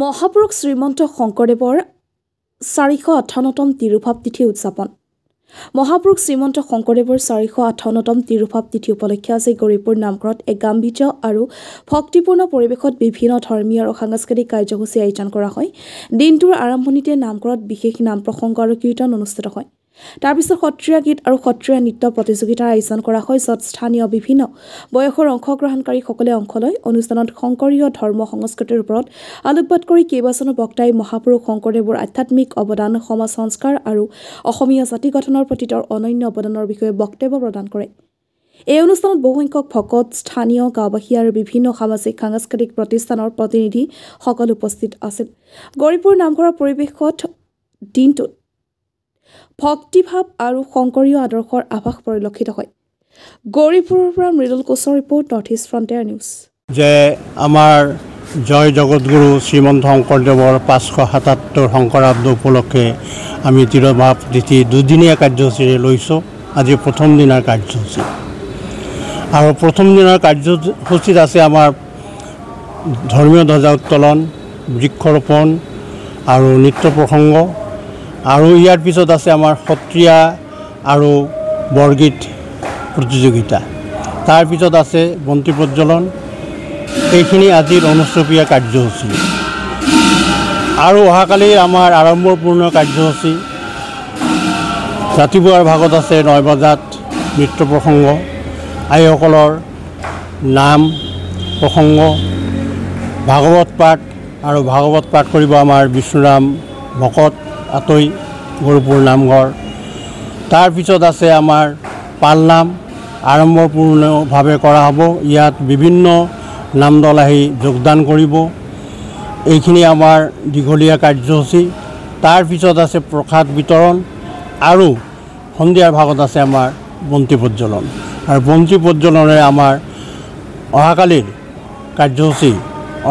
মহাপুৰুষ শ্ৰীমন্ত শংকৰদেৱৰ 458তম তিৰুভাৱ তিথি উদযাপন। মহাপুৰুষ শ্ৰীমন্ত শংকৰদেৱৰ 458তম তিৰুভাৱ তিথি উপলক্ষে আজি গৌৰীপুৰ নামঘৰত এক গাম্ভীৰ্য আৰু ভক্তিপূৰ্ণ পৰিৱেশত বিভিন্ন ধৰ্মীয় আৰু সাংস্কৃতিক কাৰ্যসূচী আয়োজন কৰা হয়। দিনটোৰ আৰম্ভণিতে নামঘৰত বিশেষ নাম প্ৰসংগ আৰু কীৰ্তন অনুষ্ঠিত হয়। তাৰ পিছত সত্ৰীয়া গীত আৰু সত্ৰীয়া নৃত্য প্ৰতিযোগিতাৰ আয়োজন কৰা হয়, য'ত স্থানীয় বিভিন্ন বয়সৰ অংশগ্ৰহণকাৰীসকলে অংশ লয়। অনুষ্ঠানত শংকৰীয় ধৰ্ম সংস্কৃতিৰ ওপৰত আলোকপাত কৰি কেইবাজনো বক্তাই মহাপুৰুষ শংকৰদেৱৰ আধ্যাত্মিক অৱদান, সমাজ সংস্কাৰ আৰু অসমীয়া জাতি গঠনৰ প্ৰতি তেওঁৰ অনন্য অৱদানৰ বিষয়ে বক্তব্য প্ৰদান কৰে। এই অনুষ্ঠানত বহুসংখ্যক ভকত, স্থানীয় গাঁওবাসী আৰু বিভিন্ন সামাজিক সাংস্কৃতিক প্ৰতিষ্ঠানৰ প্ৰতিনিধিসকল উপস্থিত আছিল। গৌৰীপুৰ নামঘৰৰ পৰিৱেশত দিনটোত ভক্তিভাৱ আৰু শংকৰীয় আদৰ্শৰ আভাস পৰিলক্ষিত হয়। গৌৰীপুৰৰ পৰা মৃদুল কোচৰ report, north east frontier news. যে আমাৰ জয় জগতগুৰু শ্ৰীমন্ত শংকৰদেৱৰ 577 শংকৰাব্দ উপলক্ষে আমি তিৰুভাৱ তিথি দুদিনীয়া কাৰ্যসূচীৰে লৈছোঁ। আজি প্ৰথম দিনাৰ কাৰ্যসূচী আৰু প্ৰথম দিনাৰ কাৰ্যসূচীত আছে আমাৰ ধৰ্মীয় ধ্বজা উত্তোলন, বৃক্ষৰোপণ আৰু নৃত্য প্ৰসংগ, আৰু ইয়াৰ পিছত আছে আমাৰ সত্ৰীয়া আৰু বৰগীত প্ৰতিযোগিতা। তাৰ পিছত আছে বন্তি প্ৰজ্বলন। এইখিনি আজিৰ অনুষ্ঠেয় কাৰ্যসূচী। আৰু অহাকালিৰ আমাৰ আড়ম্বৰপূৰ্ণ কাৰ্যসূচী। ৰাতিপুৱাৰ ভাগত আছে 9 বজাত নৃত্য প্ৰসংগ, আইসকলৰ নাম প্ৰসংগ, ভাগৱত পাঠ, আৰু ভাগৱত পাঠ কৰিব আমাৰ বিষ্ণুৰাম ভকত আতৈ গৌৰীপুৰ নামঘৰ। তাৰপিছত আছে আমাৰ পালনাম, আড়ম্বৰপূৰ্ণভাৱে কৰা হ'ব। ইয়াত বিভিন্ন নামদল আহি যোগদান কৰিব। এইখিনি আমাৰ দীঘলীয়া কাৰ্যসূচী। তাৰপিছত আছে প্ৰসাদ বিতৰণ, আৰু সন্ধিয়াৰ ভাগত আছে আমাৰ বন্তি প্ৰজ্বলন। আৰু বন্তি প্ৰজ্বলনেৰে আমাৰ অহাকালিৰ কাৰ্যসূচী,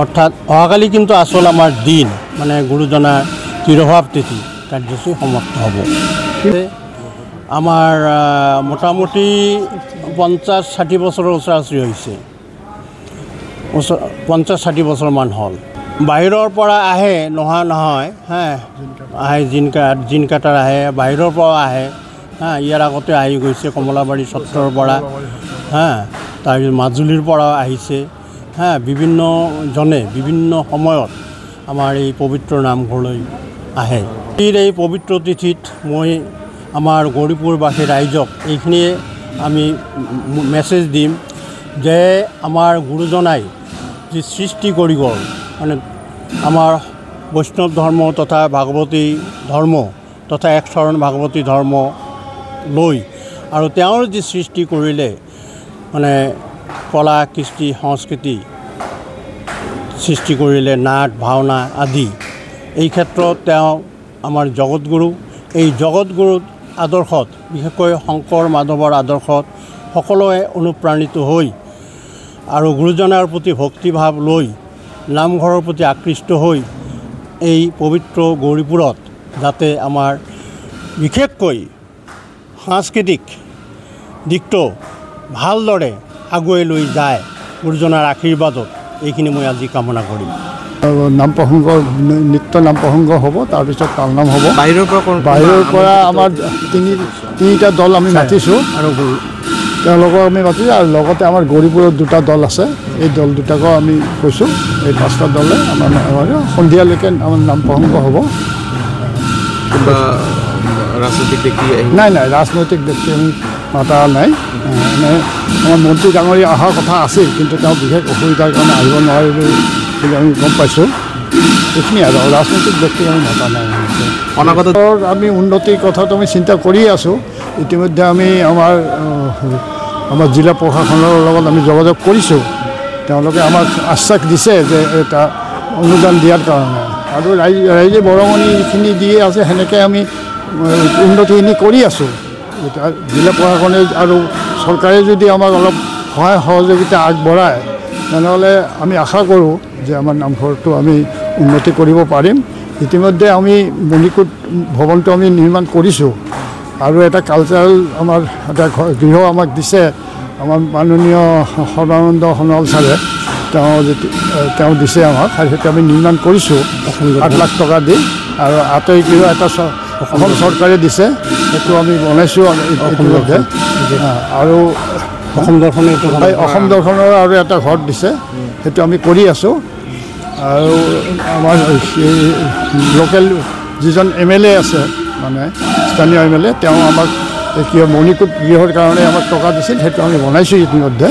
অৰ্থাৎ অহাকালি কিন্তু আচল আমাৰ দিন, মানে গুৰুজনাৰ তিৰুভাৱ তিথি কাৰ্যসূচী সমাপ্ত হ'ব। আমাৰ মোটামুটি 50-60 বছৰৰ ওচৰা-ওচৰি হৈছে, 50-60 বছৰমান হ'ল। বাহিৰৰ পৰা আহে, নোহোৱা নহয়, আহে জিন কাটাৰ আহে, বাহিৰৰ পৰা আহে, ইয়াৰ আগতে আহি গৈছে কমলাবাৰী সত্ৰৰ পৰা, তাৰপিছত মাজুলীৰ পৰা আহিছে, বিভিন্নজনে বিভিন্ন সময়ত আমাৰ এই পবিত্ৰ নামঘৰলৈ আহে। এই পবিত্ৰ তিথিত মই আমাৰ গৌৰীপুৰবাসী ৰাইজক এইখিনিয়ে আমি মেছেজ দিম যে আমাৰ গুৰুজনাই যি সৃষ্টি কৰি গ'ল, মানে আমাৰ বৈষ্ণৱ ধৰ্ম তথা ভাগৱতী ধৰ্ম তথা একশৰণ ভাগৱতী ধৰ্ম লৈ, আৰু তেওঁৰ যি সৃষ্টি কৰিলে, মানে কলা কৃষ্টি সংস্কৃতি সৃষ্টি কৰিলে, নাট ভাওনা আদি, এই ক্ষেত্ৰত তেওঁ আমাৰ জগতগুৰু। এই জগতগুৰুৰ আদৰ্শত, বিশেষকৈ শংকৰ মাধৱৰ আদৰ্শত সকলোৱে অনুপ্ৰাণিত হৈ আৰু গুৰুজনাৰ প্ৰতি ভক্তিভাৱ লৈ, নামঘৰৰ প্ৰতি আকৃষ্ট হৈ এই পবিত্ৰ গৌৰীপুৰত যাতে আমাৰ বিশেষকৈ সাংস্কৃতিক দিশটো ভালদৰে আগুৱাই লৈ যায়, গুৰুজনাৰ আশীৰ্বাদত, এইখিনি মই আজি কামনা কৰিম। নাম প্ৰসংগ, নৃত্য নাম প্ৰসংগ হ'ব, তাৰপিছত পালনাম হ'ব। বাহিৰৰ পৰা আমাৰ তিনিটা দল আমি মাতিছোঁ, আৰু তেওঁলোকক আমি মাতিছোঁ, আৰু লগতে আমাৰ গৌৰীপুৰত 2টা দল আছে। এই দল দুটাকো আমি কৈছোঁ। এই 5টা দলে আমাৰ সন্ধিয়ালৈকে আমাৰ নাম প্ৰসংগ হ'ব। ৰাজনৈতিক ব্যক্তি নাই, ৰাজনৈতিক ব্যক্তি আমি মাতা নাই। আমাৰ মন্ত্ৰী ডাঙৰীয়া অহাৰ কথা আছিল, কিন্তু তেওঁ বিশেষ অসুবিধাৰ কাৰণে আহিব নোৱাৰিলে বুলি আমি গম পাইছোঁ। এইখিনি আৰু ৰাজনৈতিক ব্যক্তি আমি মাতা নাই। অনাগত আমি উন্নতিৰ কথাটো আমি চিন্তা কৰিয়ে আছোঁ। ইতিমধ্যে আমি আমাৰ জিলা প্ৰশাসনৰ লগত আমি যোগাযোগ কৰিছোঁ। তেওঁলোকে আমাক আশ্বাস দিছে যে এটা অনুদান দিয়াৰ কাৰণে, আৰু ৰাইজে বৰঙণিখিনি দিয়ে আছে। সেনেকৈ আমি উন্নতিখিনি কৰি আছোঁ। এতিয়া জিলা প্ৰশাসনে আৰু চৰকাৰে যদি আমাক অলপ সহায় সহযোগিতা আগবঢ়ায়, তেনেহ'লে আমি আশা কৰোঁ যে আমাৰ নামঘৰটো আমি উন্নতি কৰিব পাৰিম। ইতিমধ্যে আমি মণিকূট ভৱনটো আমি নিৰ্মাণ কৰিছোঁ, আৰু এটা কালচাৰেল আমাৰ এটা গৃহ আমাক দিছে আমাৰ মাননীয় সৰ্বানন্দ সোণোৱাল ছাৰে। তেওঁ দিছে আমাক আৰু সেইটো আমি নিৰ্মাণ কৰিছোঁ 8 লাখ টকা দি আৰু আটাইকেইটা এটা অসম চৰকাৰে দিছে সেইটো আমি বনাইছোঁ ইতিমধ্যে আৰু অসম দৰ্শনৰ আৰু এটা ঘৰ দিছে সেইটো আমি কৰি আছোঁ আৰু আমাৰ লোকেল যিজন MLA আছে মানে স্থানীয় MLA তেওঁ আমাক মণিকূট গৃহৰ কাৰণে আমাক টকা দিছিল সেইটো আমি বনাইছোঁ ইতিমধ্যে